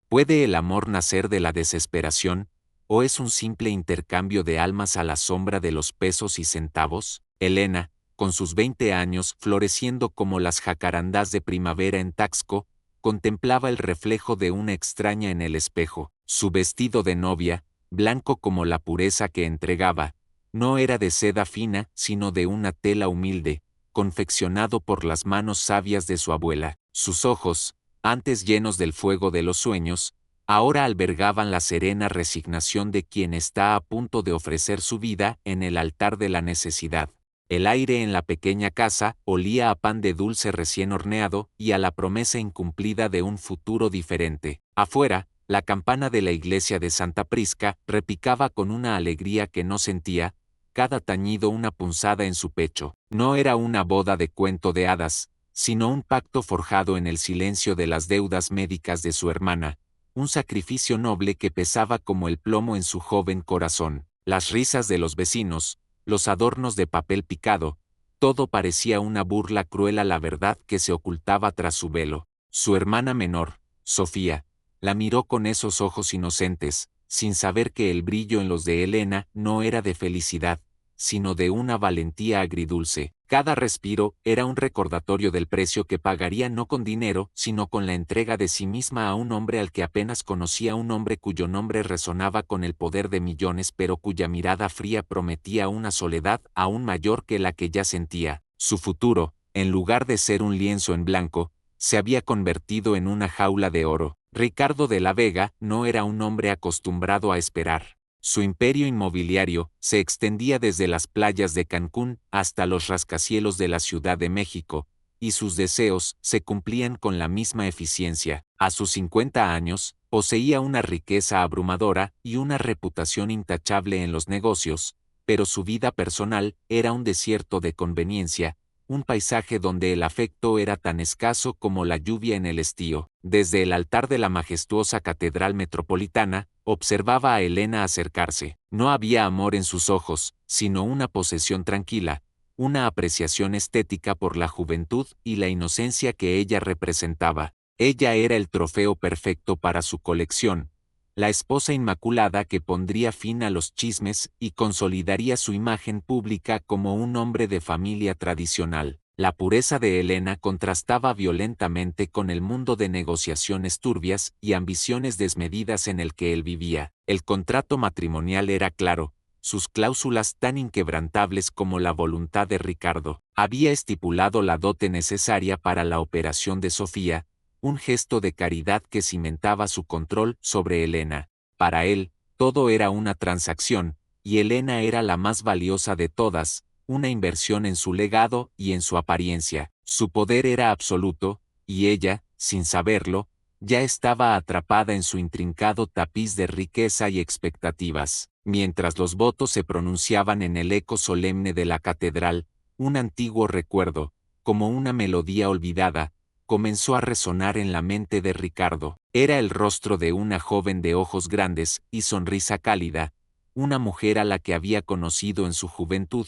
¿Puede el amor nacer de la desesperación, o es un simple intercambio de almas a la sombra de los pesos y centavos? Elena, con sus 20 años floreciendo como las jacarandás de primavera en Taxco, contemplaba el reflejo de una extraña en el espejo. Su vestido de novia, blanco como la pureza que entregaba, no era de seda fina, sino de una tela humilde, confeccionado por las manos sabias de su abuela. Sus ojos, antes llenos del fuego de los sueños, ahora albergaban la serena resignación de quien está a punto de ofrecer su vida en el altar de la necesidad. El aire en la pequeña casa olía a pan de dulce recién horneado y a la promesa incumplida de un futuro diferente. Afuera, la campana de la iglesia de Santa Prisca repicaba con una alegría que no sentía, cada tañido una punzada en su pecho. No era una boda de cuento de hadas, sino un pacto forjado en el silencio de las deudas médicas de su hermana, un sacrificio noble que pesaba como el plomo en su joven corazón. Las risas de los vecinos, los adornos de papel picado, todo parecía una burla cruel a la verdad que se ocultaba tras su velo. Su hermana menor, Sofía, la miró con esos ojos inocentes, sin saber que el brillo en los de Elena no era de felicidad, sino de una valentía agridulce. Cada respiro era un recordatorio del precio que pagaría no con dinero, sino con la entrega de sí misma a un hombre al que apenas conocía, un hombre cuyo nombre resonaba con el poder de millones pero cuya mirada fría prometía una soledad aún mayor que la que ya sentía. Su futuro, en lugar de ser un lienzo en blanco, se había convertido en una jaula de oro. Ricardo de la Vega no era un hombre acostumbrado a esperar. Su imperio inmobiliario se extendía desde las playas de Cancún hasta los rascacielos de la Ciudad de México, y sus deseos se cumplían con la misma eficiencia. A sus 50 años, poseía una riqueza abrumadora y una reputación intachable en los negocios, pero su vida personal era un desierto de conveniencia, un paisaje donde el afecto era tan escaso como la lluvia en el estío. Desde el altar de la majestuosa Catedral Metropolitana, observaba a Elena acercarse. No había amor en sus ojos, sino una posesión tranquila, una apreciación estética por la juventud y la inocencia que ella representaba. Ella era el trofeo perfecto para su colección, la esposa inmaculada que pondría fin a los chismes y consolidaría su imagen pública como un hombre de familia tradicional. La pureza de Elena contrastaba violentamente con el mundo de negociaciones turbias y ambiciones desmedidas en el que él vivía. El contrato matrimonial era claro, sus cláusulas tan inquebrantables como la voluntad de Ricardo. Había estipulado la dote necesaria para la operación de Sofía, un gesto de caridad que cimentaba su control sobre Elena. Para él, todo era una transacción, y Elena era la más valiosa de todas, una inversión en su legado y en su apariencia. Su poder era absoluto, y ella, sin saberlo, ya estaba atrapada en su intrincado tapiz de riqueza y expectativas. Mientras los votos se pronunciaban en el eco solemne de la catedral, un antiguo recuerdo, como una melodía olvidada, comenzó a resonar en la mente de Ricardo. Era el rostro de una joven de ojos grandes y sonrisa cálida, una mujer a la que había conocido en su juventud,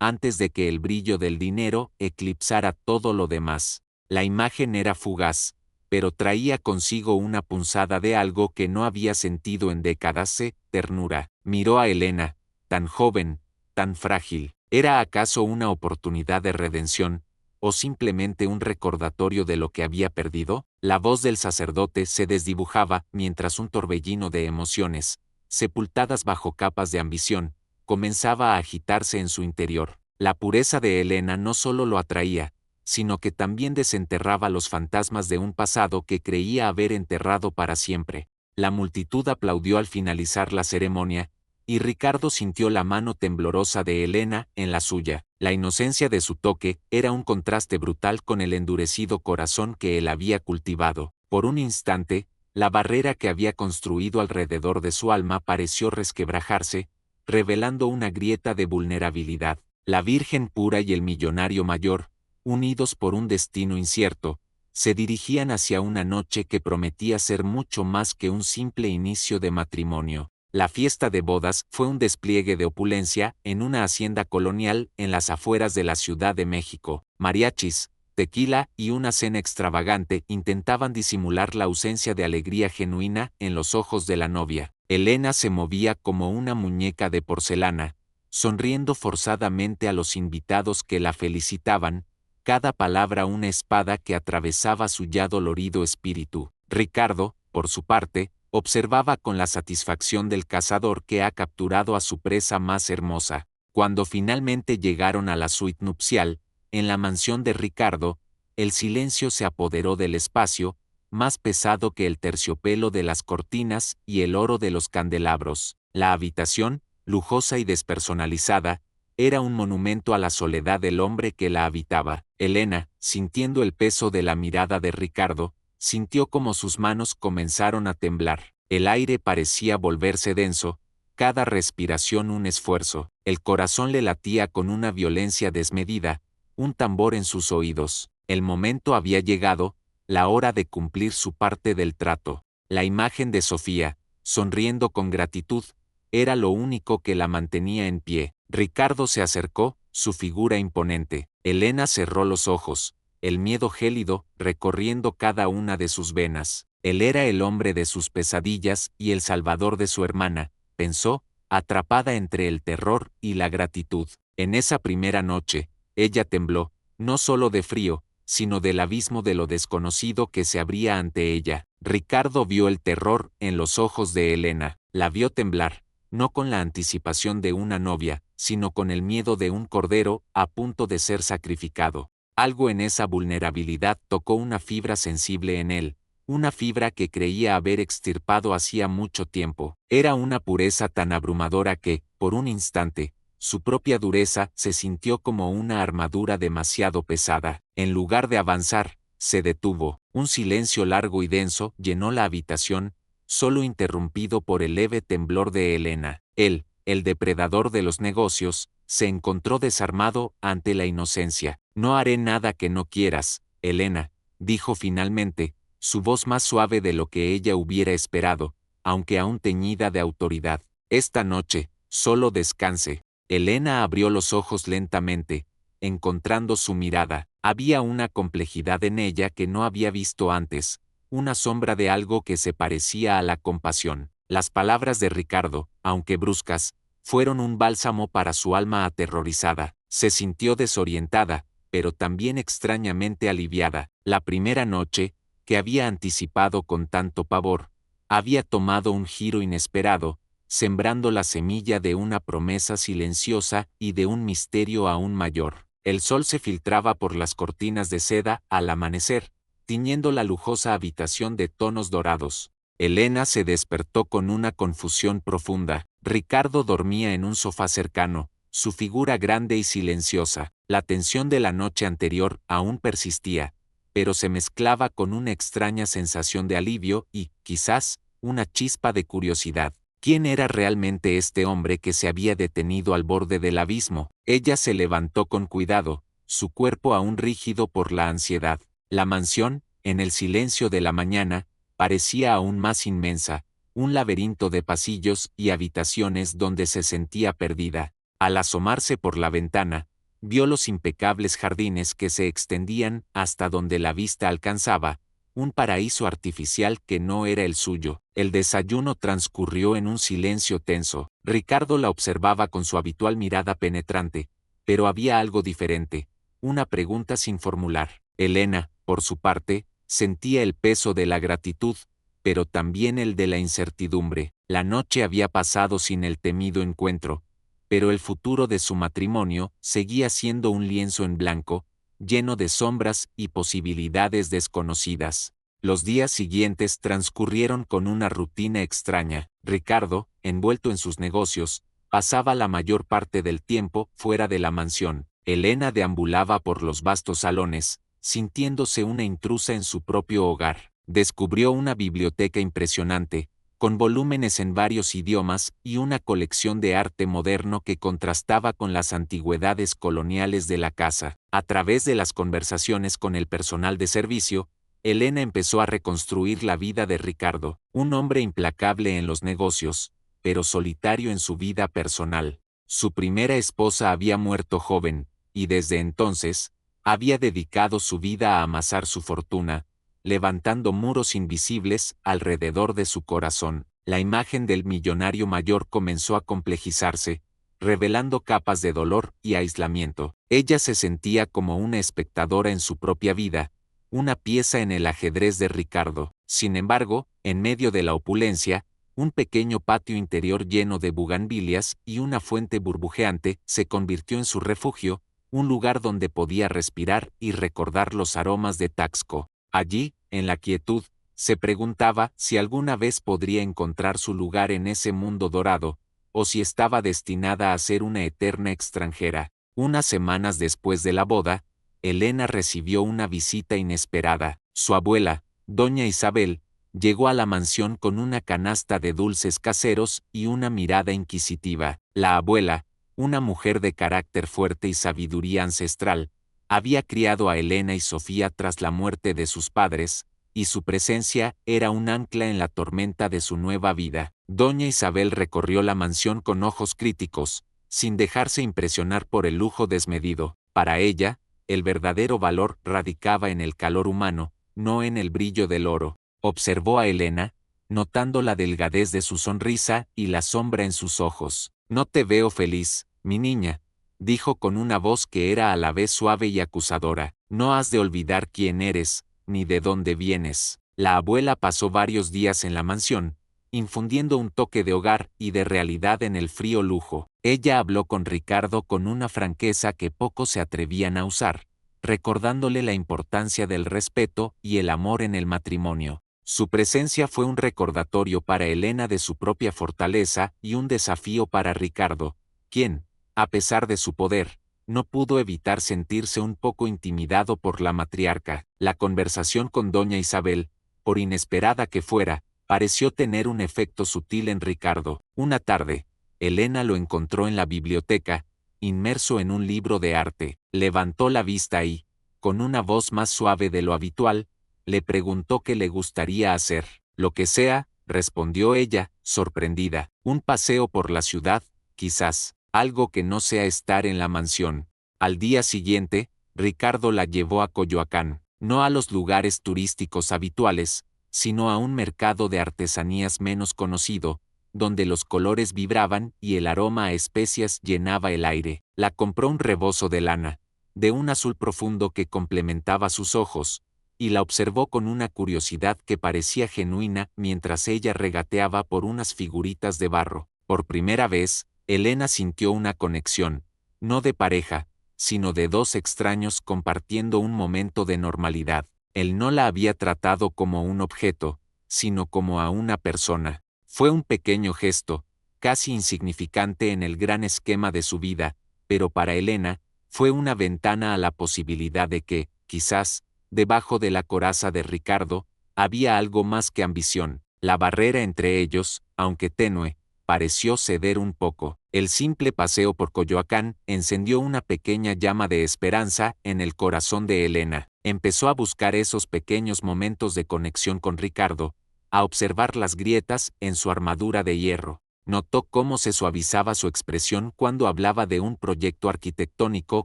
antes de que el brillo del dinero eclipsara todo lo demás. La imagen era fugaz, pero traía consigo una punzada de algo que no había sentido en décadas, ternura. Miró a Elena, tan joven, tan frágil. ¿Era acaso una oportunidad de redención, o simplemente un recordatorio de lo que había perdido? La voz del sacerdote se desdibujaba mientras un torbellino de emociones, sepultadas bajo capas de ambición, comenzaba a agitarse en su interior. La pureza de Elena no solo lo atraía, sino que también desenterraba los fantasmas de un pasado que creía haber enterrado para siempre. La multitud aplaudió al finalizar la ceremonia, y Ricardo sintió la mano temblorosa de Elena en la suya. La inocencia de su toque era un contraste brutal con el endurecido corazón que él había cultivado. Por un instante, la barrera que había construido alrededor de su alma pareció resquebrajarse, revelando una grieta de vulnerabilidad. La Virgen pura y el millonario mayor, unidos por un destino incierto, se dirigían hacia una noche que prometía ser mucho más que un simple inicio de matrimonio. La fiesta de bodas fue un despliegue de opulencia en una hacienda colonial en las afueras de la Ciudad de México. Mariachis, tequila y una cena extravagante intentaban disimular la ausencia de alegría genuina en los ojos de la novia. Elena se movía como una muñeca de porcelana, sonriendo forzadamente a los invitados que la felicitaban, cada palabra una espada que atravesaba su ya dolorido espíritu. Ricardo, por su parte, observaba con la satisfacción del cazador que ha capturado a su presa más hermosa. Cuando finalmente llegaron a la suite nupcial, en la mansión de Ricardo, el silencio se apoderó del espacio, más pesado que el terciopelo de las cortinas y el oro de los candelabros. La habitación, lujosa y despersonalizada, era un monumento a la soledad del hombre que la habitaba. Elena, sintiendo el peso de la mirada de Ricardo, sintió como sus manos comenzaron a temblar. El aire parecía volverse denso, cada respiración un esfuerzo. El corazón le latía con una violencia desmedida, un tambor en sus oídos. El momento había llegado, la hora de cumplir su parte del trato. La imagen de Sofía, sonriendo con gratitud, era lo único que la mantenía en pie. Ricardo se acercó, su figura imponente. Elena cerró los ojos, el miedo gélido recorriendo cada una de sus venas. Él era el hombre de sus pesadillas y el salvador de su hermana, pensó, atrapada entre el terror y la gratitud. En esa primera noche, ella tembló, no solo de frío, sino del abismo de lo desconocido que se abría ante ella. Ricardo vio el terror en los ojos de Elena, la vio temblar, no con la anticipación de una novia, sino con el miedo de un cordero a punto de ser sacrificado. Algo en esa vulnerabilidad tocó una fibra sensible en él, una fibra que creía haber extirpado hacía mucho tiempo. Era una pureza tan abrumadora que, por un instante, su propia dureza se sintió como una armadura demasiado pesada. En lugar de avanzar, se detuvo. Un silencio largo y denso llenó la habitación, solo interrumpido por el leve temblor de Elena. Él, el depredador de los negocios, se encontró desarmado ante la inocencia. No haré nada que no quieras, Elena, dijo finalmente, su voz más suave de lo que ella hubiera esperado, aunque aún teñida de autoridad. Esta noche, solo descanse. Elena abrió los ojos lentamente, encontrando su mirada. Había una complejidad en ella que no había visto antes, una sombra de algo que se parecía a la compasión. Las palabras de Ricardo, aunque bruscas, fueron un bálsamo para su alma aterrorizada. Se sintió desorientada, pero también extrañamente aliviada. La primera noche, que había anticipado con tanto pavor, había tomado un giro inesperado, sembrando la semilla de una promesa silenciosa y de un misterio aún mayor. El sol se filtraba por las cortinas de seda al amanecer, tiñendo la lujosa habitación de tonos dorados. Elena se despertó con una confusión profunda. Ricardo dormía en un sofá cercano, su figura grande y silenciosa. La tensión de la noche anterior aún persistía, pero se mezclaba con una extraña sensación de alivio y, quizás, una chispa de curiosidad. ¿Quién era realmente este hombre que se había detenido al borde del abismo? Ella se levantó con cuidado, su cuerpo aún rígido por la ansiedad. La mansión, en el silencio de la mañana, parecía aún más inmensa, un laberinto de pasillos y habitaciones donde se sentía perdida. Al asomarse por la ventana, vio los impecables jardines que se extendían hasta donde la vista alcanzaba, un paraíso artificial que no era el suyo. El desayuno transcurrió en un silencio tenso. Ricardo la observaba con su habitual mirada penetrante, pero había algo diferente, una pregunta sin formular. Elena, por su parte, sentía el peso de la gratitud, pero también el de la incertidumbre. La noche había pasado sin el temido encuentro, pero el futuro de su matrimonio seguía siendo un lienzo en blanco, lleno de sombras y posibilidades desconocidas. Los días siguientes transcurrieron con una rutina extraña. Ricardo, envuelto en sus negocios, pasaba la mayor parte del tiempo fuera de la mansión. Elena deambulaba por los vastos salones, sintiéndose una intrusa en su propio hogar. Descubrió una biblioteca impresionante, con volúmenes en varios idiomas y una colección de arte moderno que contrastaba con las antigüedades coloniales de la casa. A través de las conversaciones con el personal de servicio, Elena empezó a reconstruir la vida de Ricardo, un hombre implacable en los negocios, pero solitario en su vida personal. Su primera esposa había muerto joven, y desde entonces, Había dedicado su vida a amasar su fortuna, levantando muros invisibles alrededor de su corazón. La imagen del millonario mayor comenzó a complejizarse, revelando capas de dolor y aislamiento. Ella se sentía como una espectadora en su propia vida, una pieza en el ajedrez de Ricardo. Sin embargo, en medio de la opulencia, un pequeño patio interior lleno de bugambilias y una fuente burbujeante se convirtió en su refugio, un lugar donde podía respirar y recordar los aromas de Taxco. Allí, en la quietud, se preguntaba si alguna vez podría encontrar su lugar en ese mundo dorado, o si estaba destinada a ser una eterna extranjera. Unas semanas después de la boda, Elena recibió una visita inesperada. Su abuela, doña Isabel, llegó a la mansión con una canasta de dulces caseros y una mirada inquisitiva. La abuela, una mujer de carácter fuerte y sabiduría ancestral, había criado a Elena y Sofía tras la muerte de sus padres, y su presencia era un ancla en la tormenta de su nueva vida. Doña Isabel recorrió la mansión con ojos críticos, sin dejarse impresionar por el lujo desmedido. Para ella, el verdadero valor radicaba en el calor humano, no en el brillo del oro. Observó a Elena, notando la delgadez de su sonrisa y la sombra en sus ojos. No te veo feliz, mi niña, dijo con una voz que era a la vez suave y acusadora. No has de olvidar quién eres, ni de dónde vienes. La abuela pasó varios días en la mansión, infundiendo un toque de hogar y de realidad en el frío lujo. Ella habló con Ricardo con una franqueza que pocos se atrevían a usar, recordándole la importancia del respeto y el amor en el matrimonio. Su presencia fue un recordatorio para Elena de su propia fortaleza y un desafío para Ricardo, quien, a pesar de su poder, no pudo evitar sentirse un poco intimidado por la matriarca. La conversación con doña Isabel, por inesperada que fuera, pareció tener un efecto sutil en Ricardo. Una tarde, Elena lo encontró en la biblioteca, inmerso en un libro de arte. Levantó la vista y, con una voz más suave de lo habitual, le preguntó qué le gustaría hacer. Lo que sea, respondió ella, sorprendida. Un paseo por la ciudad, quizás, algo que no sea estar en la mansión. Al día siguiente, Ricardo la llevó a Coyoacán, no a los lugares turísticos habituales, sino a un mercado de artesanías menos conocido, donde los colores vibraban y el aroma a especias llenaba el aire. La compró un rebozo de lana, de un azul profundo que complementaba sus ojos, y la observó con una curiosidad que parecía genuina mientras ella regateaba por unas figuritas de barro. Por primera vez, Elena sintió una conexión, no de pareja, sino de dos extraños compartiendo un momento de normalidad. Él no la había tratado como un objeto, sino como a una persona. Fue un pequeño gesto, casi insignificante en el gran esquema de su vida, pero para Elena, fue una ventana a la posibilidad de que, quizás, debajo de la coraza de Ricardo, había algo más que ambición. La barrera entre ellos, aunque tenue, pareció ceder un poco. El simple paseo por Coyoacán encendió una pequeña llama de esperanza en el corazón de Elena. Empezó a buscar esos pequeños momentos de conexión con Ricardo, a observar las grietas en su armadura de hierro. Notó cómo se suavizaba su expresión cuando hablaba de un proyecto arquitectónico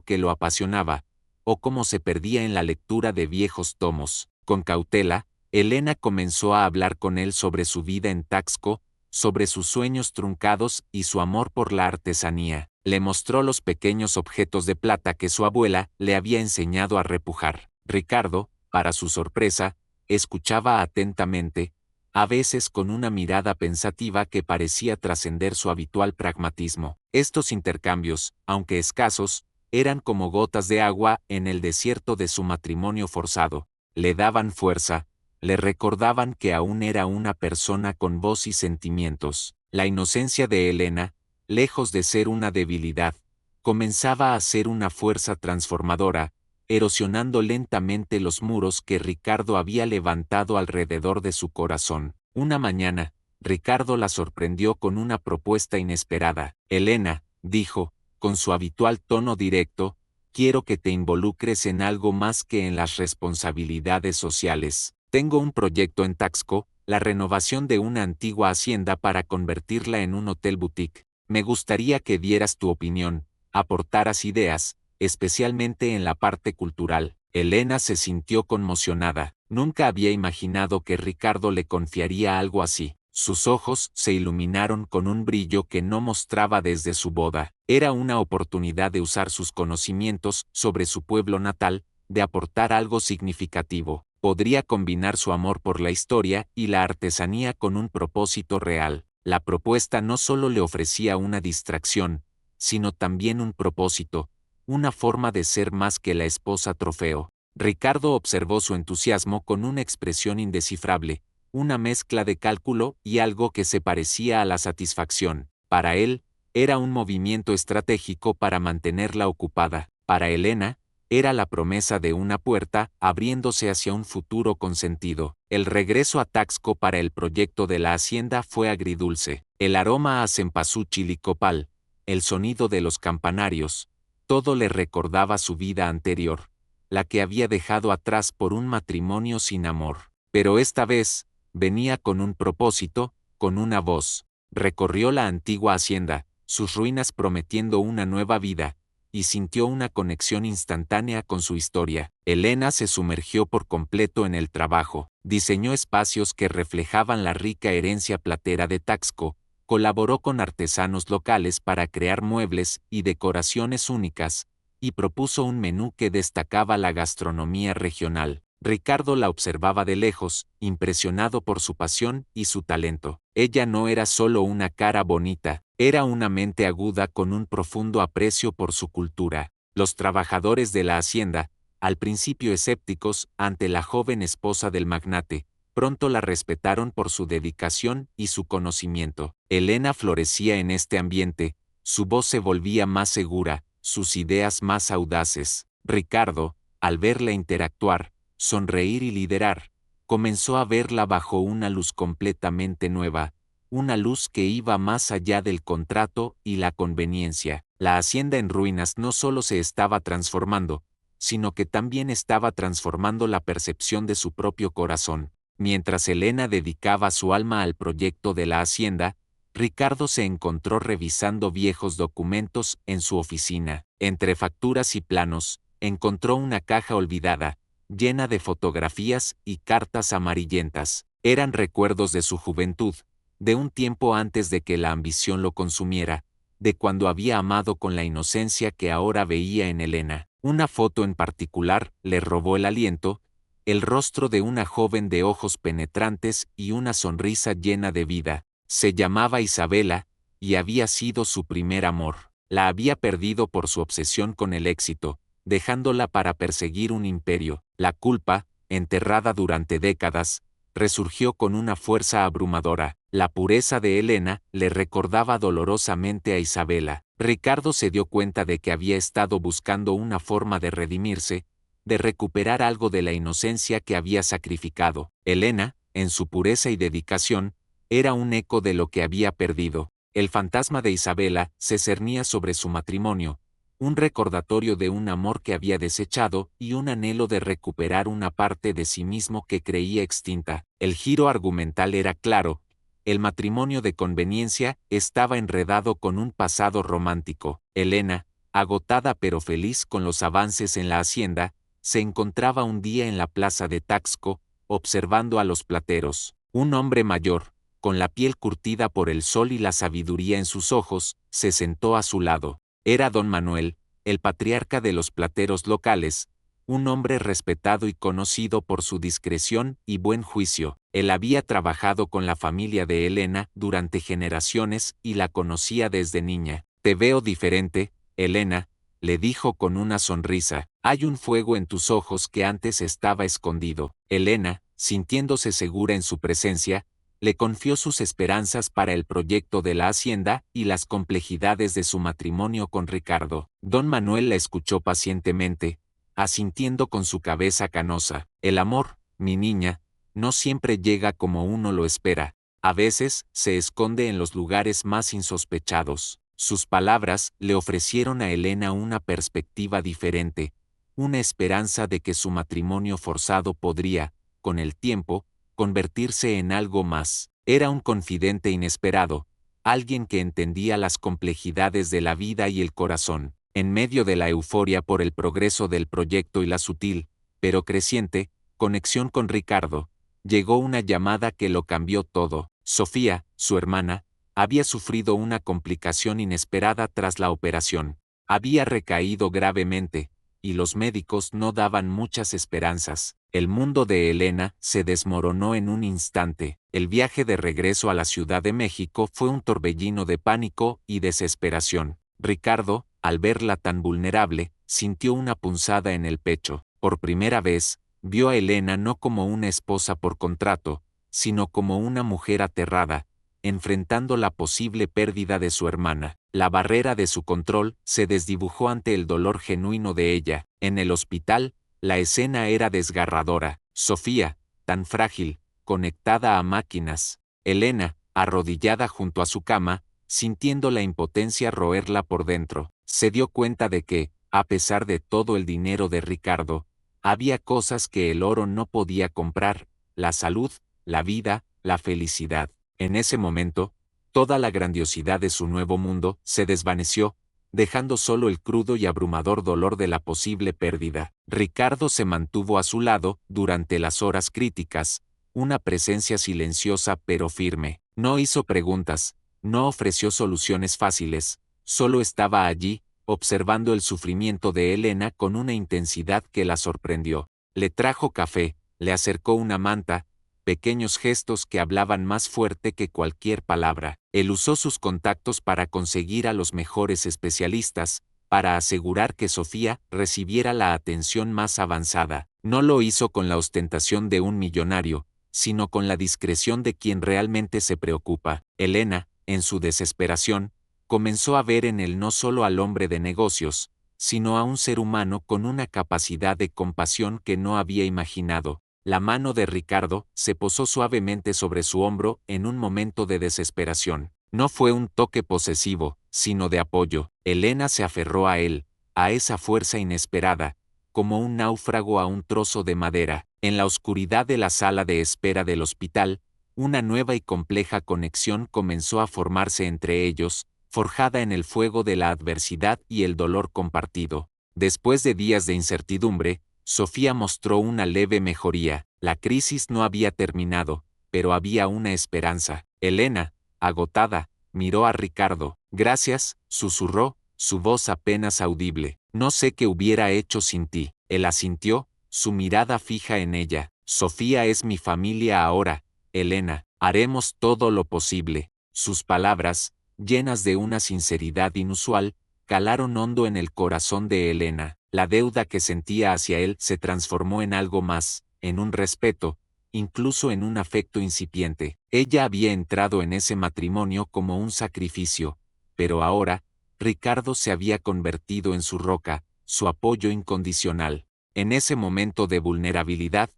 que lo apasionaba, o cómo se perdía en la lectura de viejos tomos. Con cautela, Elena comenzó a hablar con él sobre su vida en Taxco, sobre sus sueños truncados y su amor por la artesanía. Le mostró los pequeños objetos de plata que su abuela le había enseñado a repujar. Ricardo, para su sorpresa, escuchaba atentamente, a veces con una mirada pensativa que parecía trascender su habitual pragmatismo. Estos intercambios, aunque escasos, eran como gotas de agua en el desierto de su matrimonio forzado. Le daban fuerza, le recordaban que aún era una persona con voz y sentimientos. La inocencia de Elena, lejos de ser una debilidad, comenzaba a ser una fuerza transformadora, erosionando lentamente los muros que Ricardo había levantado alrededor de su corazón. Una mañana, Ricardo la sorprendió con una propuesta inesperada. Elena, dijo, con su habitual tono directo, quiero que te involucres en algo más que en las responsabilidades sociales. Tengo un proyecto en Taxco, la renovación de una antigua hacienda para convertirla en un hotel boutique. Me gustaría que dieras tu opinión, aportaras ideas, especialmente en la parte cultural. Elena se sintió conmocionada. Nunca había imaginado que Ricardo le confiaría algo así. Sus ojos se iluminaron con un brillo que no mostraba desde su boda. Era una oportunidad de usar sus conocimientos sobre su pueblo natal, de aportar algo significativo. Podría combinar su amor por la historia y la artesanía con un propósito real. La propuesta no solo le ofrecía una distracción, sino también un propósito, una forma de ser más que la esposa trofeo. Ricardo observó su entusiasmo con una expresión indescifrable, una mezcla de cálculo y algo que se parecía a la satisfacción. Para él, era un movimiento estratégico para mantenerla ocupada. Para Elena, era la promesa de una puerta abriéndose hacia un futuro con sentido. El regreso a Taxco para el proyecto de la hacienda fue agridulce. El aroma a cempasúchil y copal, el sonido de los campanarios, todo le recordaba su vida anterior, la que había dejado atrás por un matrimonio sin amor. Pero esta vez, venía con un propósito, con una voz. Recorrió la antigua hacienda, sus ruinas prometiendo una nueva vida, y sintió una conexión instantánea con su historia. Elena se sumergió por completo en el trabajo, diseñó espacios que reflejaban la rica herencia platera de Taxco, colaboró con artesanos locales para crear muebles y decoraciones únicas, y propuso un menú que destacaba la gastronomía regional. Ricardo la observaba de lejos, impresionado por su pasión y su talento. Ella no era solo una cara bonita, era una mente aguda con un profundo aprecio por su cultura. Los trabajadores de la hacienda, al principio escépticos ante la joven esposa del magnate, pronto la respetaron por su dedicación y su conocimiento. Elena florecía en este ambiente, su voz se volvía más segura, sus ideas más audaces. Ricardo, al verla interactuar, sonreír y liderar, comenzó a verla bajo una luz completamente nueva, una luz que iba más allá del contrato y la conveniencia. La hacienda en ruinas no solo se estaba transformando, sino que también estaba transformando la percepción de su propio corazón. Mientras Elena dedicaba su alma al proyecto de la hacienda, Ricardo se encontró revisando viejos documentos en su oficina. Entre facturas y planos, encontró una caja olvidada, llena de fotografías y cartas amarillentas. Eran recuerdos de su juventud, de un tiempo antes de que la ambición lo consumiera, de cuando había amado con la inocencia que ahora veía en Elena. Una foto en particular le robó el aliento, el rostro de una joven de ojos penetrantes y una sonrisa llena de vida. Se llamaba Isabela, y había sido su primer amor. La había perdido por su obsesión con el éxito, dejándola para perseguir un imperio. La culpa, enterrada durante décadas, resurgió con una fuerza abrumadora. La pureza de Elena le recordaba dolorosamente a Isabela. Ricardo se dio cuenta de que había estado buscando una forma de redimirse, de recuperar algo de la inocencia que había sacrificado. Elena, en su pureza y dedicación, era un eco de lo que había perdido. El fantasma de Isabela se cernía sobre su matrimonio, un recordatorio de un amor que había desechado y un anhelo de recuperar una parte de sí mismo que creía extinta. El giro argumental era claro, el matrimonio de conveniencia estaba enredado con un pasado romántico. Elena, agotada pero feliz con los avances en la hacienda, se encontraba un día en la plaza de Taxco, observando a los plateros. Un hombre mayor, con la piel curtida por el sol y la sabiduría en sus ojos, se sentó a su lado. Era don Manuel, el patriarca de los plateros locales, un hombre respetado y conocido por su discreción y buen juicio. Él había trabajado con la familia de Elena durante generaciones y la conocía desde niña. «Te veo diferente, Elena», le dijo con una sonrisa. «Hay un fuego en tus ojos que antes estaba escondido». Elena, sintiéndose segura en su presencia, le confió sus esperanzas para el proyecto de la hacienda y las complejidades de su matrimonio con Ricardo. Don Manuel la escuchó pacientemente, asintiendo con su cabeza canosa. «El amor, mi niña, no siempre llega como uno lo espera. A veces se esconde en los lugares más insospechados». Sus palabras le ofrecieron a Elena una perspectiva diferente, una esperanza de que su matrimonio forzado podría, con el tiempo, convertirse en algo más. Era un confidente inesperado, alguien que entendía las complejidades de la vida y el corazón. En medio de la euforia por el progreso del proyecto y la sutil, pero creciente, conexión con Ricardo, llegó una llamada que lo cambió todo. Sofía, su hermana, había sufrido una complicación inesperada tras la operación. Había recaído gravemente, y los médicos no daban muchas esperanzas. El mundo de Elena se desmoronó en un instante. El viaje de regreso a la Ciudad de México fue un torbellino de pánico y desesperación. Ricardo, al verla tan vulnerable, sintió una punzada en el pecho. Por primera vez, vio a Elena no como una esposa por contrato, sino como una mujer aterrada, enfrentando la posible pérdida de su hermana. La barrera de su control se desdibujó ante el dolor genuino de ella. En el hospital, la escena era desgarradora. Sofía, tan frágil, conectada a máquinas. Elena, arrodillada junto a su cama, sintiendo la impotencia roerla por dentro. Se dio cuenta de que, a pesar de todo el dinero de Ricardo, había cosas que el oro no podía comprar: la salud, la vida, la felicidad. En ese momento, toda la grandiosidad de su nuevo mundo se desvaneció, dejando solo el crudo y abrumador dolor de la posible pérdida. Ricardo se mantuvo a su lado durante las horas críticas, una presencia silenciosa pero firme. No hizo preguntas, no ofreció soluciones fáciles, solo estaba allí, observando el sufrimiento de Elena con una intensidad que la sorprendió. Le trajo café, le acercó una manta, pequeños gestos que hablaban más fuerte que cualquier palabra. Él usó sus contactos para conseguir a los mejores especialistas, para asegurar que Sofía recibiera la atención más avanzada. No lo hizo con la ostentación de un millonario, sino con la discreción de quien realmente se preocupa. Elena, en su desesperación, comenzó a ver en él no solo al hombre de negocios, sino a un ser humano con una capacidad de compasión que no había imaginado. La mano de Ricardo se posó suavemente sobre su hombro en un momento de desesperación. No fue un toque posesivo, sino de apoyo. Elena se aferró a él, a esa fuerza inesperada, como un náufrago a un trozo de madera. En la oscuridad de la sala de espera del hospital, una nueva y compleja conexión comenzó a formarse entre ellos, forjada en el fuego de la adversidad y el dolor compartido. Después de días de incertidumbre, Sofía mostró una leve mejoría. La crisis no había terminado, pero había una esperanza. Elena, agotada, miró a Ricardo. «Gracias», susurró, su voz apenas audible. «No sé qué hubiera hecho sin ti». Él asintió, su mirada fija en ella. «Sofía es mi familia ahora, Elena. Haremos todo lo posible». Sus palabras, llenas de una sinceridad inusual, calaron hondo en el corazón de Elena. La deuda que sentía hacia él se transformó en algo más, en un respeto, incluso en un afecto incipiente. Ella había entrado en ese matrimonio como un sacrificio, pero ahora, Ricardo se había convertido en su roca, su apoyo incondicional. En ese momento de vulnerabilidad,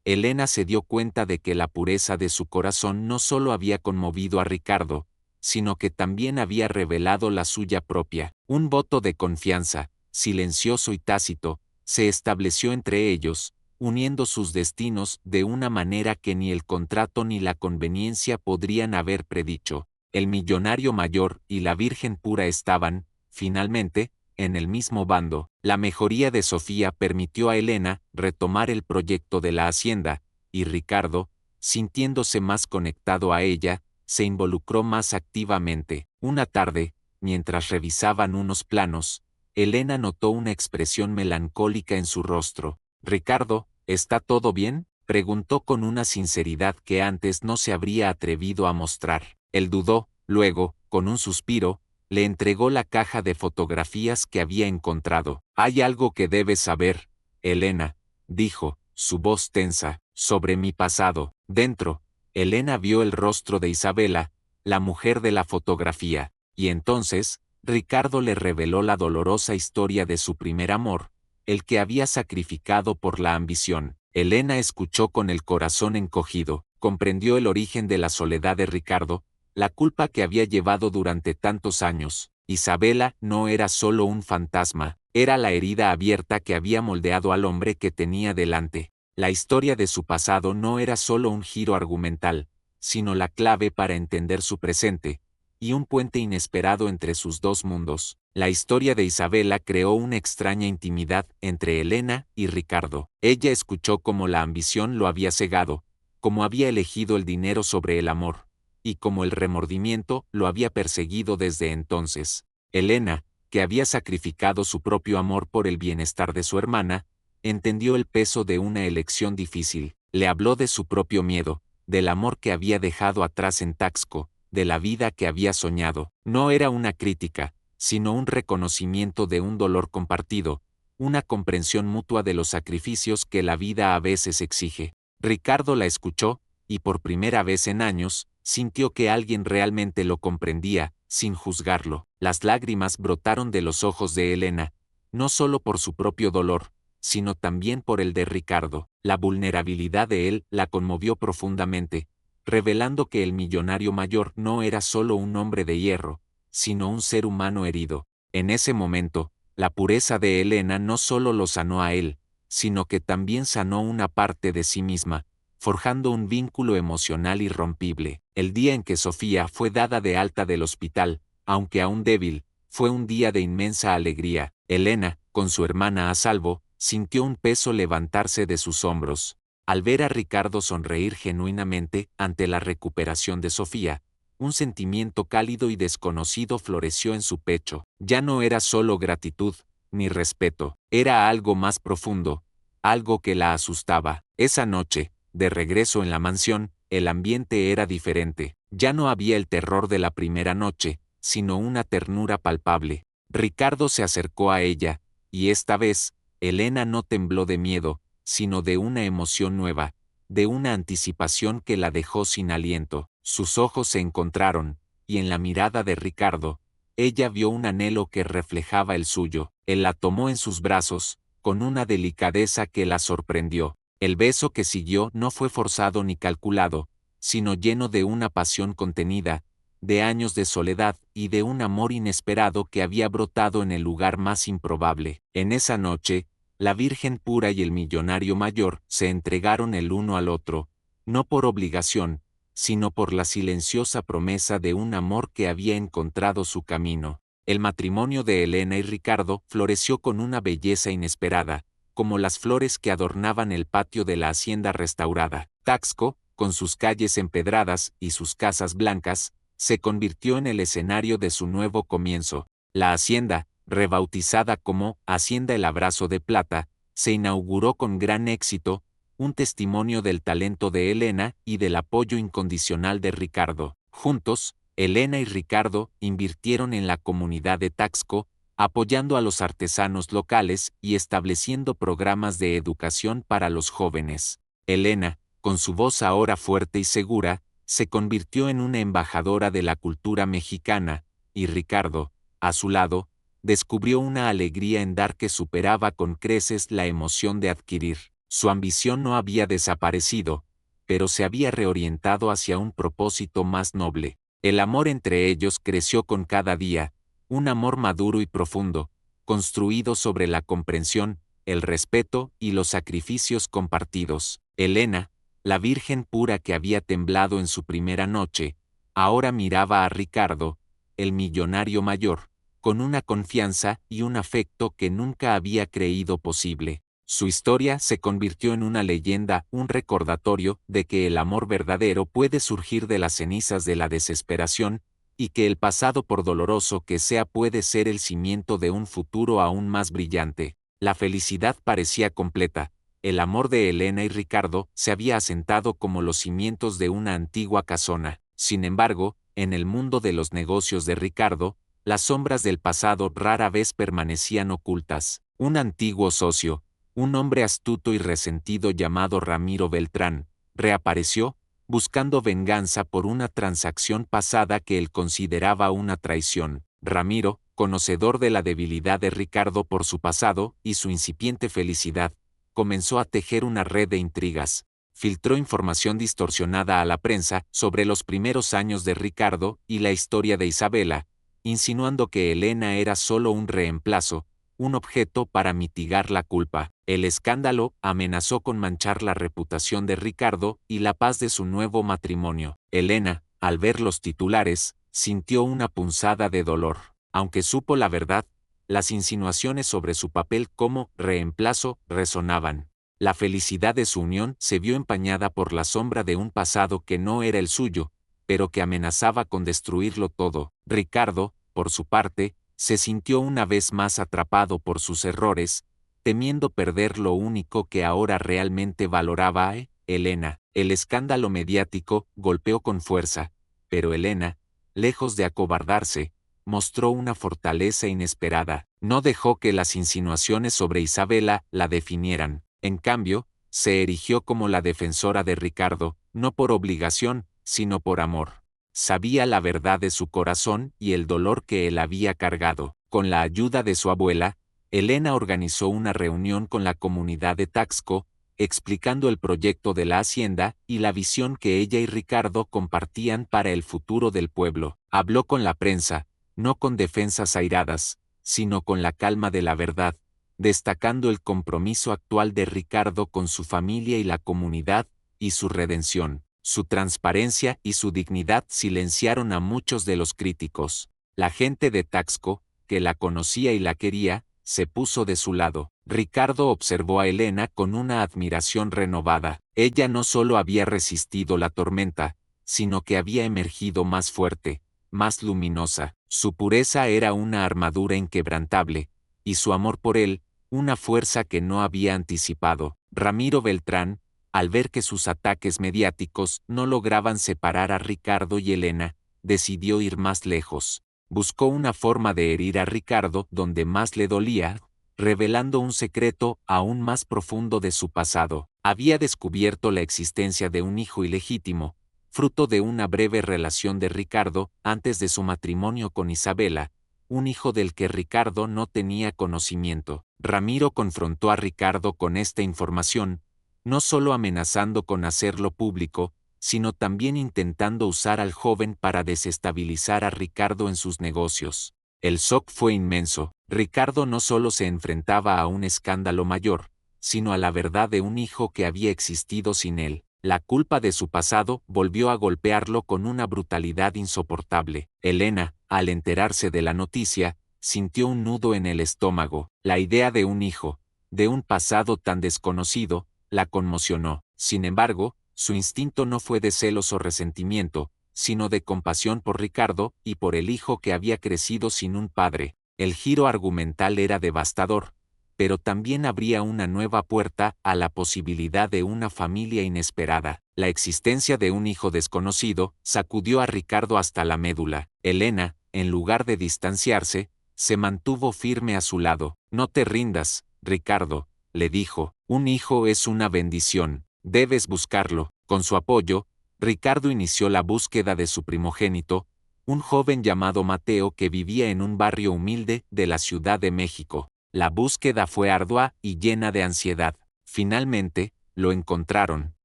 Elena se dio cuenta de que la pureza de su corazón no solo había conmovido a Ricardo, sino que también había revelado la suya propia. Un voto de confianza, silencioso y tácito, se estableció entre ellos, uniendo sus destinos de una manera que ni el contrato ni la conveniencia podrían haber predicho. El millonario mayor y la virgen pura estaban, finalmente, en el mismo bando. La mejoría de Sofía permitió a Elena retomar el proyecto de la hacienda, y Ricardo, sintiéndose más conectado a ella, se involucró más activamente. Una tarde, mientras revisaban unos planos, Elena notó una expresión melancólica en su rostro. «Ricardo, ¿está todo bien?», preguntó con una sinceridad que antes no se habría atrevido a mostrar. Él dudó, luego, con un suspiro, le entregó la caja de fotografías que había encontrado. «Hay algo que debes saber, Elena», dijo, su voz tensa, «sobre mi pasado». Dentro, Elena vio el rostro de Isabela, la mujer de la fotografía, y entonces, Ricardo le reveló la dolorosa historia de su primer amor, el que había sacrificado por la ambición. Elena escuchó con el corazón encogido, comprendió el origen de la soledad de Ricardo, la culpa que había llevado durante tantos años. Isabela no era solo un fantasma, era la herida abierta que había moldeado al hombre que tenía delante. La historia de su pasado no era solo un giro argumental, sino la clave para entender su presente, y un puente inesperado entre sus dos mundos. La historia de Isabela creó una extraña intimidad entre Elena y Ricardo. Ella escuchó cómo la ambición lo había cegado, cómo había elegido el dinero sobre el amor, y cómo el remordimiento lo había perseguido desde entonces. Elena, que había sacrificado su propio amor por el bienestar de su hermana, entendió el peso de una elección difícil. Le habló de su propio miedo, del amor que había dejado atrás en Taxco, de la vida que había soñado. No era una crítica, sino un reconocimiento de un dolor compartido, una comprensión mutua de los sacrificios que la vida a veces exige. Ricardo la escuchó, y por primera vez en años, sintió que alguien realmente lo comprendía, sin juzgarlo. Las lágrimas brotaron de los ojos de Elena, no solo por su propio dolor, sino también por el de Ricardo. La vulnerabilidad de él la conmovió profundamente, revelando que el millonario mayor no era solo un hombre de hierro, sino un ser humano herido. En ese momento, la pureza de Elena no solo lo sanó a él, sino que también sanó una parte de sí misma, forjando un vínculo emocional irrompible. El día en que Sofía fue dada de alta del hospital, aunque aún débil, fue un día de inmensa alegría. Elena, con su hermana a salvo, sintió un peso levantarse de sus hombros. Al ver a Ricardo sonreír genuinamente ante la recuperación de Sofía, un sentimiento cálido y desconocido floreció en su pecho. Ya no era solo gratitud, ni respeto, era algo más profundo, algo que la asustaba. Esa noche, de regreso en la mansión, el ambiente era diferente. Ya no había el terror de la primera noche, sino una ternura palpable. Ricardo se acercó a ella, y esta vez, Elena no tembló de miedo, sino de una emoción nueva, de una anticipación que la dejó sin aliento. Sus ojos se encontraron, y en la mirada de Ricardo, ella vio un anhelo que reflejaba el suyo. Él la tomó en sus brazos, con una delicadeza que la sorprendió. El beso que siguió no fue forzado ni calculado, sino lleno de una pasión contenida, de años de soledad y de un amor inesperado que había brotado en el lugar más improbable. En esa noche, la Virgen pura y el millonario mayor se entregaron el uno al otro, no por obligación, sino por la silenciosa promesa de un amor que había encontrado su camino. El matrimonio de Elena y Ricardo floreció con una belleza inesperada, como las flores que adornaban el patio de la hacienda restaurada. Taxco, con sus calles empedradas y sus casas blancas, se convirtió en el escenario de su nuevo comienzo. La hacienda, rebautizada como Hacienda El Abrazo de Plata, se inauguró con gran éxito, un testimonio del talento de Elena y del apoyo incondicional de Ricardo. Juntos, Elena y Ricardo invirtieron en la comunidad de Taxco, apoyando a los artesanos locales y estableciendo programas de educación para los jóvenes. Elena, con su voz ahora fuerte y segura, se convirtió en una embajadora de la cultura mexicana, y Ricardo, a su lado, descubrió una alegría en dar que superaba con creces la emoción de adquirir. Su ambición no había desaparecido, pero se había reorientado hacia un propósito más noble. El amor entre ellos creció con cada día, un amor maduro y profundo, construido sobre la comprensión, el respeto y los sacrificios compartidos. Elena, la virgen pura que había temblado en su primera noche, ahora miraba a Ricardo, el millonario mayor, con una confianza y un afecto que nunca había creído posible. Su historia se convirtió en una leyenda, un recordatorio de que el amor verdadero puede surgir de las cenizas de la desesperación, y que el pasado por doloroso que sea puede ser el cimiento de un futuro aún más brillante. La felicidad parecía completa. El amor de Elena y Ricardo se había asentado como los cimientos de una antigua casona. Sin embargo, en el mundo de los negocios de Ricardo, las sombras del pasado rara vez permanecían ocultas. Un antiguo socio, un hombre astuto y resentido llamado Ramiro Beltrán, reapareció, buscando venganza por una transacción pasada que él consideraba una traición. Ramiro, conocedor de la debilidad de Ricardo por su pasado y su incipiente felicidad, comenzó a tejer una red de intrigas. Filtró información distorsionada a la prensa sobre los primeros años de Ricardo y la historia de Isabela, insinuando que Elena era solo un reemplazo, un objeto para mitigar la culpa. El escándalo amenazó con manchar la reputación de Ricardo y la paz de su nuevo matrimonio. Elena, al ver los titulares, sintió una punzada de dolor. Aunque supo la verdad, las insinuaciones sobre su papel como reemplazo resonaban. La felicidad de su unión se vio empañada por la sombra de un pasado que no era el suyo, pero que amenazaba con destruirlo todo. Ricardo, por su parte, se sintió una vez más atrapado por sus errores, temiendo perder lo único que ahora realmente valoraba a Elena. El escándalo mediático golpeó con fuerza, pero Elena, lejos de acobardarse, mostró una fortaleza inesperada. No dejó que las insinuaciones sobre Isabela la definieran. En cambio, se erigió como la defensora de Ricardo, no por obligación, sino por amor. Sabía la verdad de su corazón y el dolor que él había cargado. Con la ayuda de su abuela, Elena organizó una reunión con la comunidad de Taxco, explicando el proyecto de la hacienda y la visión que ella y Ricardo compartían para el futuro del pueblo. Habló con la prensa, no con defensas airadas, sino con la calma de la verdad, destacando el compromiso actual de Ricardo con su familia y la comunidad, y su redención. Su transparencia y su dignidad silenciaron a muchos de los críticos. La gente de Taxco, que la conocía y la quería, se puso de su lado. Ricardo observó a Elena con una admiración renovada. Ella no solo había resistido la tormenta, sino que había emergido más fuerte, más luminosa. Su pureza era una armadura inquebrantable, y su amor por él, una fuerza que no había anticipado. Ramiro Beltrán, al ver que sus ataques mediáticos no lograban separar a Ricardo y Elena, decidió ir más lejos. Buscó una forma de herir a Ricardo donde más le dolía, revelando un secreto aún más profundo de su pasado. Había descubierto la existencia de un hijo ilegítimo, fruto de una breve relación de Ricardo antes de su matrimonio con Isabela, un hijo del que Ricardo no tenía conocimiento. Ramiro confrontó a Ricardo con esta información, no solo amenazando con hacerlo público, sino también intentando usar al joven para desestabilizar a Ricardo en sus negocios. El shock fue inmenso. Ricardo no solo se enfrentaba a un escándalo mayor, sino a la verdad de un hijo que había existido sin él. La culpa de su pasado volvió a golpearlo con una brutalidad insoportable. Elena, al enterarse de la noticia, sintió un nudo en el estómago. La idea de un hijo, de un pasado tan desconocido, la conmocionó. Sin embargo, su instinto no fue de celos o resentimiento, sino de compasión por Ricardo y por el hijo que había crecido sin un padre. El giro argumental era devastador, pero también abría una nueva puerta a la posibilidad de una familia inesperada. La existencia de un hijo desconocido sacudió a Ricardo hasta la médula. Elena, en lugar de distanciarse, se mantuvo firme a su lado. No te rindas, Ricardo, le dijo, un hijo es una bendición, debes buscarlo. Con su apoyo, Ricardo inició la búsqueda de su primogénito, un joven llamado Mateo que vivía en un barrio humilde de la Ciudad de México. La búsqueda fue ardua y llena de ansiedad. Finalmente, lo encontraron.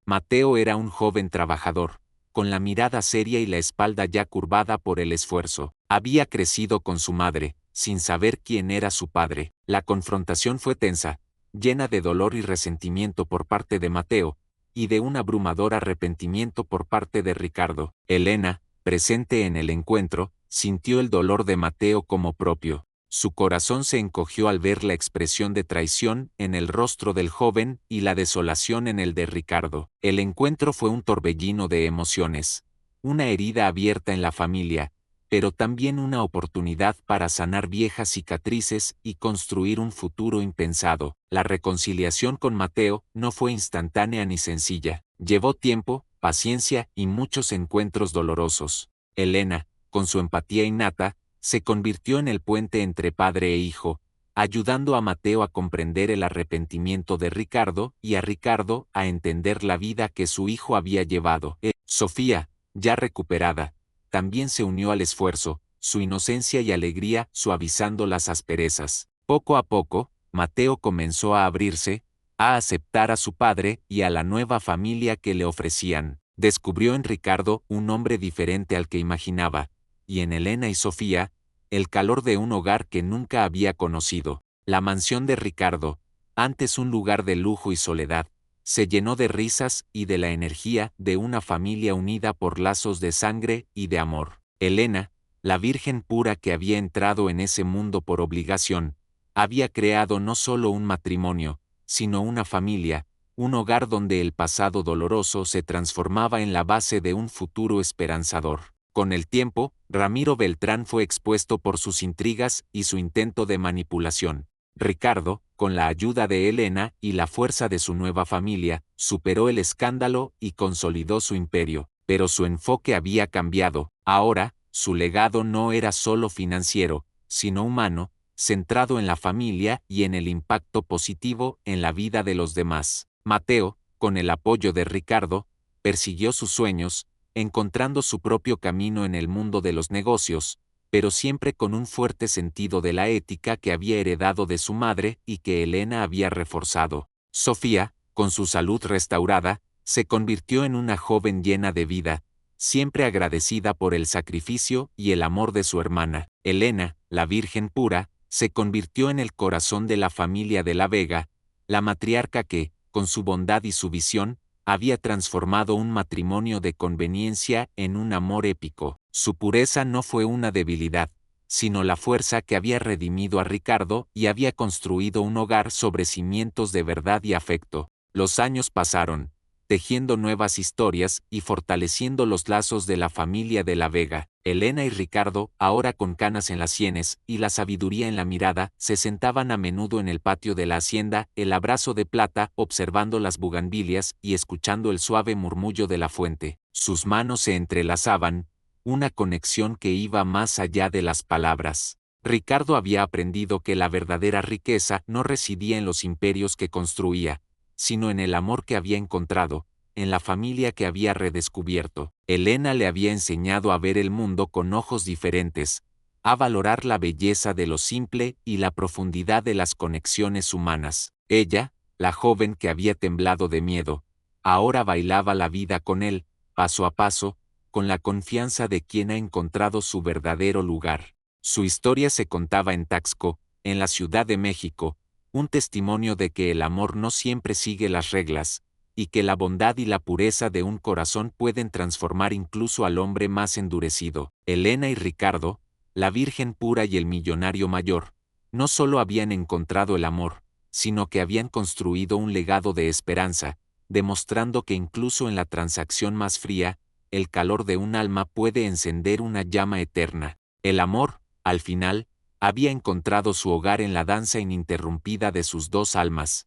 Mateo era un joven trabajador, con la mirada seria y la espalda ya curvada por el esfuerzo. Había crecido con su madre, sin saber quién era su padre. La confrontación fue tensa, llena de dolor y resentimiento por parte de Mateo, y de un abrumador arrepentimiento por parte de Ricardo. Elena, presente en el encuentro, sintió el dolor de Mateo como propio. Su corazón se encogió al ver la expresión de traición en el rostro del joven y la desolación en el de Ricardo. El encuentro fue un torbellino de emociones, una herida abierta en la familia, pero también una oportunidad para sanar viejas cicatrices y construir un futuro impensado. La reconciliación con Mateo no fue instantánea ni sencilla. Llevó tiempo, paciencia y muchos encuentros dolorosos. Elena, con su empatía innata, se convirtió en el puente entre padre e hijo, ayudando a Mateo a comprender el arrepentimiento de Ricardo y a Ricardo a entender la vida que su hijo había llevado. Sofía, ya recuperada, también se unió al esfuerzo, su inocencia y alegría suavizando las asperezas. Poco a poco, Mateo comenzó a abrirse, a aceptar a su padre y a la nueva familia que le ofrecían. Descubrió en Ricardo un hombre diferente al que imaginaba, y en Elena y Sofía, el calor de un hogar que nunca había conocido. La mansión de Ricardo, antes un lugar de lujo y soledad, se llenó de risas y de la energía de una familia unida por lazos de sangre y de amor. Elena, la Virgen pura que había entrado en ese mundo por obligación, había creado no solo un matrimonio, sino una familia, un hogar donde el pasado doloroso se transformaba en la base de un futuro esperanzador. Con el tiempo, Ramiro Beltrán fue expuesto por sus intrigas y su intento de manipulación. Ricardo, con la ayuda de Elena y la fuerza de su nueva familia, superó el escándalo y consolidó su imperio, pero su enfoque había cambiado. Ahora, su legado no era solo financiero, sino humano, centrado en la familia y en el impacto positivo en la vida de los demás. Mateo, con el apoyo de Ricardo, persiguió sus sueños, encontrando su propio camino en el mundo de los negocios, pero siempre con un fuerte sentido de la ética que había heredado de su madre y que Elena había reforzado. Sofía, con su salud restaurada, se convirtió en una joven llena de vida, siempre agradecida por el sacrificio y el amor de su hermana. Elena, la Virgen pura, se convirtió en el corazón de la familia de la Vega, la matriarca que, con su bondad y su visión, había transformado un matrimonio de conveniencia en un amor épico. Su pureza no fue una debilidad, sino la fuerza que había redimido a Ricardo y había construido un hogar sobre cimientos de verdad y afecto. Los años pasaron, tejiendo nuevas historias y fortaleciendo los lazos de la familia de la Vega. Elena y Ricardo, ahora con canas en las sienes y la sabiduría en la mirada, se sentaban a menudo en el patio de la hacienda, el abrazo de plata, observando las bugambilias y escuchando el suave murmullo de la fuente. Sus manos se entrelazaban, una conexión que iba más allá de las palabras. Ricardo había aprendido que la verdadera riqueza no residía en los imperios que construía, sino en el amor que había encontrado, en la familia que había redescubierto. Elena le había enseñado a ver el mundo con ojos diferentes, a valorar la belleza de lo simple y la profundidad de las conexiones humanas. Ella, la joven que había temblado de miedo, ahora bailaba la vida con él, paso a paso, con la confianza de quien ha encontrado su verdadero lugar. Su historia se contaba en Taxco, en la Ciudad de México, un testimonio de que el amor no siempre sigue las reglas, y que la bondad y la pureza de un corazón pueden transformar incluso al hombre más endurecido. Elena y Ricardo, la Virgen pura y el millonario mayor, no solo habían encontrado el amor, sino que habían construido un legado de esperanza, demostrando que incluso en la transacción más fría, el calor de un alma puede encender una llama eterna. El amor, al final, había encontrado su hogar en la danza ininterrumpida de sus dos almas,